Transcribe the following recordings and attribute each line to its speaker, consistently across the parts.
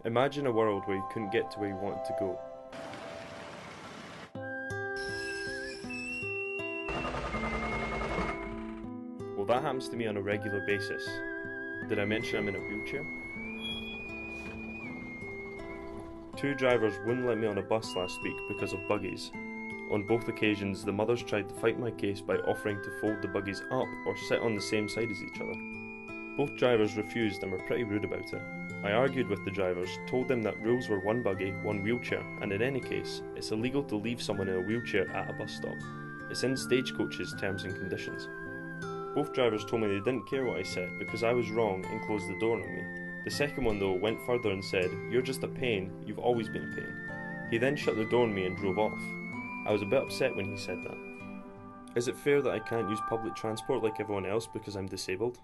Speaker 1: Imagine a world where you couldn't get to where you wanted to go. Well, that happens to me on a regular basis. Did I mention I'm in a wheelchair? Two drivers wouldn't let me on a bus last week because of buggies. On both occasions, the mothers tried to fight my case by offering to fold the buggies up or sit on the same side as each other. Both drivers refused and were pretty rude about it. I argued with the drivers, told them that rules were one buggy, one wheelchair, and in any case, it's illegal to leave someone in a wheelchair at a bus stop. It's in Stagecoach's terms and conditions. Both drivers told me they didn't care what I said because I was wrong and closed the door on me. The second one though went further and said, "You're just a pain, you've always been a pain." He then shut the door on me and drove off. I was a bit upset when he said that. Is it fair that I can't use public transport like everyone else because I'm disabled?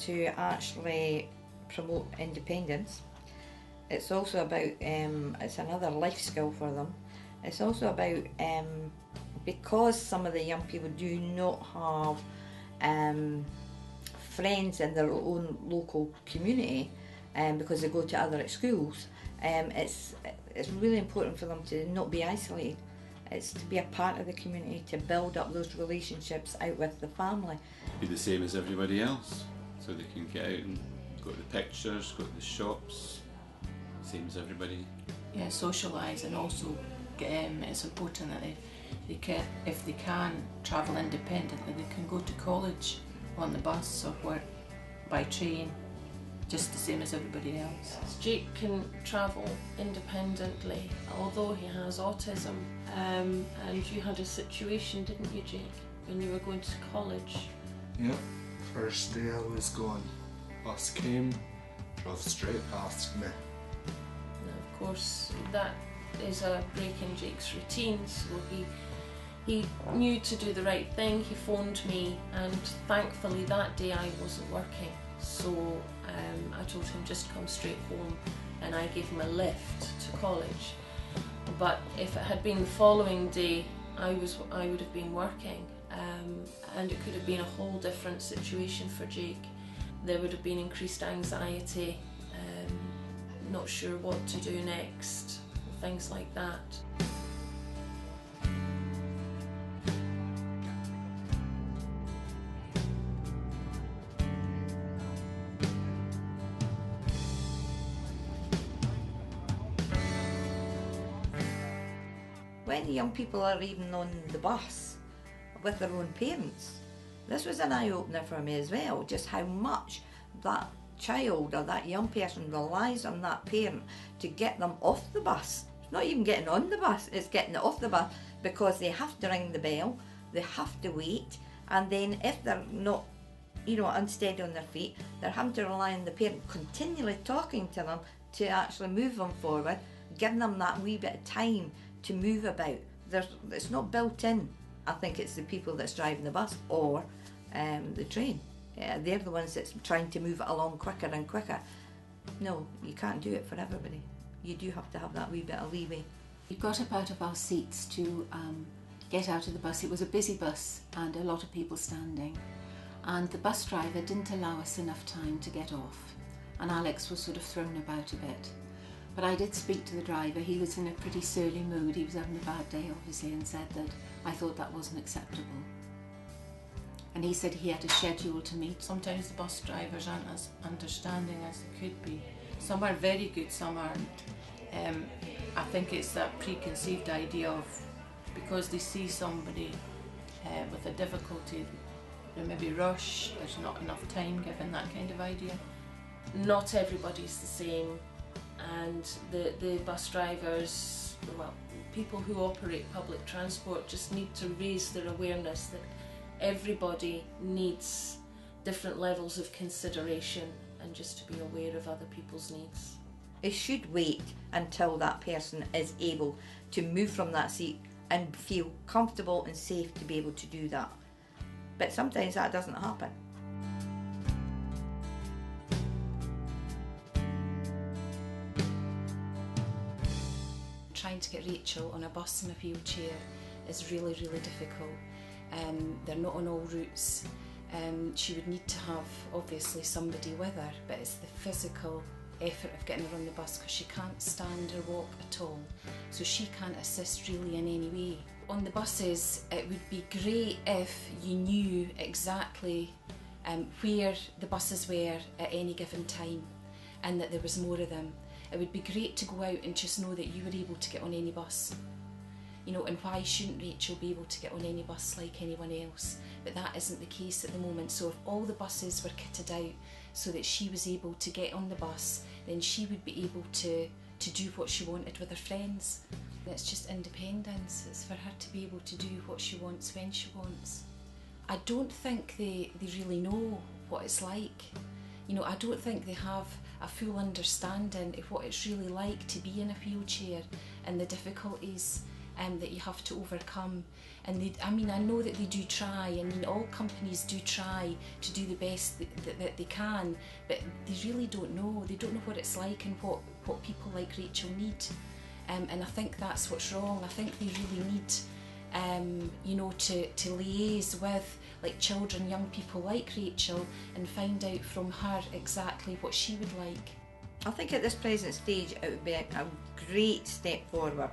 Speaker 2: To actually promote independence. It's also about, it's another life skill for them. It's also about, because some of the young people do not have friends in their own local community, because they go to other schools, it's really important for them to not be isolated. It's to be a part of the community, to build up those relationships out with the family.
Speaker 3: Be the same as everybody else, so they can get out and go to the pictures, go to the shops, same as everybody.
Speaker 4: Yeah, socialise, and also it's important that if they can travel independently, they can go to college on the bus or by train, just the same as everybody else.
Speaker 5: Jake can travel independently, although he has autism. And you had a situation, didn't you, Jake, when you were going to college?
Speaker 6: Yep. First day I was going, bus came, drove straight past me.
Speaker 5: And of course, that is a break in Jake's routine, so he knew to do the right thing. He phoned me, and thankfully that day I wasn't working, so I told him just come straight home, and I gave him a lift to college. But if it had been the following day, I would have been working, and it could have been a whole different situation for Jake. There would have been increased anxiety, not sure what to do next, things like that.
Speaker 2: When the young people are even on the bus with their own parents, this was an eye-opener for me as well, just how much that child or that young person relies on that parent to get them off the bus. It's not even getting on the bus, it's getting it off the bus, because they have to ring the bell, they have to wait, and then if they're not, unsteady on their feet, they're having to rely on the parent continually talking to them to actually move them forward, giving them that wee bit of time to move about. It's not built in. I think it's the people that's driving the bus or the train. They're the ones that's trying to move it along quicker and quicker. No, you can't do it for everybody. You do have to have that wee bit of leeway.
Speaker 7: We got up out of our seats to get out of the bus. It was a busy bus and a lot of people standing, and the bus driver didn't allow us enough time to get off, and Alex was sort of thrown about a bit. But I did speak to the driver. He was in a pretty surly mood. He was having a bad day, obviously, and said that I thought that wasn't acceptable. And he said he had a schedule to meet.
Speaker 4: Sometimes the bus drivers aren't as understanding as they could be. Some are very good, some aren't. I think it's that preconceived idea of, because they see somebody with a difficulty, they maybe rush, there's not enough time given, that kind of idea.
Speaker 5: Not everybody's the same, and the bus drivers, well, people who operate public transport just need to raise their awareness that everybody needs different levels of consideration, and just to be aware of other people's needs.
Speaker 2: They should wait until that person is able to move from that seat and feel comfortable and safe to be able to do that. But sometimes that doesn't happen.
Speaker 7: trying to get Rachel on a bus in a wheelchair is really, really difficult. They're not on all routes. She would need to have, obviously, somebody with her, but it's the physical effort of getting her on the bus because she can't stand or walk at all, so she can't assist really in any way. On the buses, it would be great if you knew exactly where the buses were at any given time and that there was more of them. It would be great to go out and just know that you were able to get on any bus. You know, and why shouldn't Rachel be able to get on any bus like anyone else? But that isn't the case at the moment. So if all the buses were kitted out so that she was able to get on the bus, then she would be able to do what she wanted with her friends. It's just independence. It's for her to be able to do what she wants when she wants. I don't think they really know what it's like. You know, I don't think they have a full understanding of what it's really like to be in a wheelchair and the difficulties that you have to overcome. And I know that they do try. I mean, all companies do try to do the best that they can, but they really don't know. They don't know what it's like and what people like Rachel need. And I think that's what's wrong. I think they really need, you know, to liaise with like children, young people like Rachel, and find out from her exactly what she would like.
Speaker 2: I think at this present stage it would be a great step forward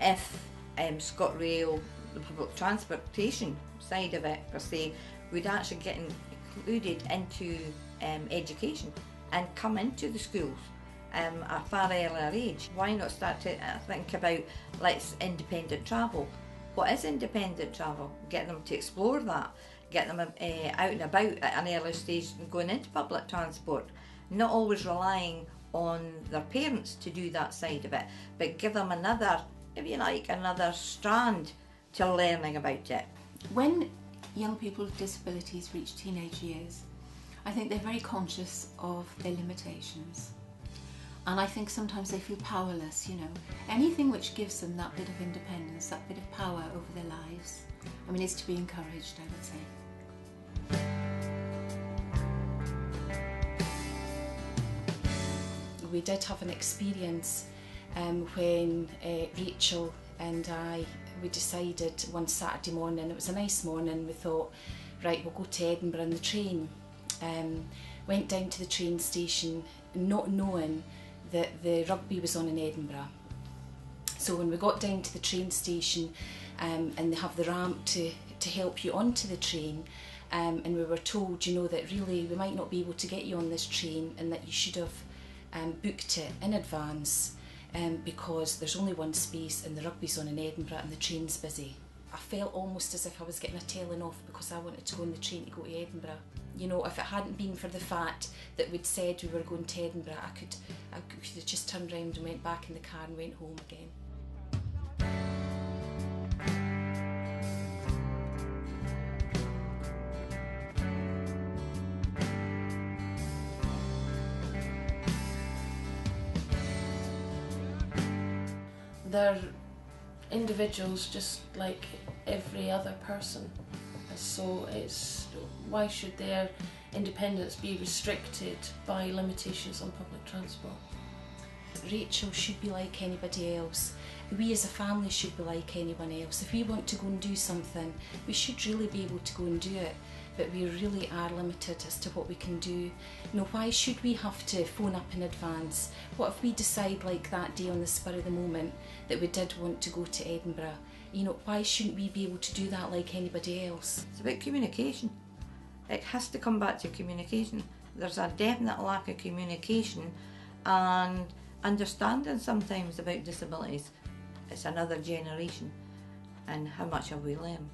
Speaker 2: if ScotRail, the public transportation side of it per se, would actually get included into education and come into the schools at a far earlier age. Why not start to think about independent travel? What is independent travel? Get them to explore that, get them out and about at an early stage and going into public transport, not always relying on their parents to do that side of it, but give them another, if you like, another strand to learning about it.
Speaker 7: When young people with disabilities reach teenage years, I think they're very conscious of their limitations. And I think sometimes they feel powerless, you know. Anything which gives them that bit of independence, that bit of power over their lives, I mean, is to be encouraged, I would say.
Speaker 8: We did have an experience when Rachel and we decided one Saturday morning, it was a nice morning, we thought, right, we'll go to Edinburgh on the train. Went down to the train station not knowing that the rugby was on in Edinburgh. So when we got down to the train station and they have the ramp to help you onto the train, and we were told, you know, that really we might not be able to get you on this train and that you should have booked it in advance because there's only one space and the rugby's on in Edinburgh and the train's busy. I felt almost as if I was getting a telling off because I wanted to go on the train to go to Edinburgh. You know, if it hadn't been for the fact that we'd said we were going to Edinburgh, I could have just turned around and went back in the car and went home again.
Speaker 5: They're individuals just like every other person, so why should their independence be restricted by limitations on public transport?
Speaker 8: Rachel should be like anybody else. We as a family should be like anyone else. If we want to go and do something, we should really be able to go and do it, but we really are limited as to what we can do. You know, why should we have to phone up in advance? What if we decide like that day on the spur of the moment that we did want to go to Edinburgh? You know, why shouldn't we be able to do that like anybody else?
Speaker 2: It's about communication. It has to come back to communication. There's a definite lack of communication and understanding sometimes about disabilities. It's another generation, and how much have we learned?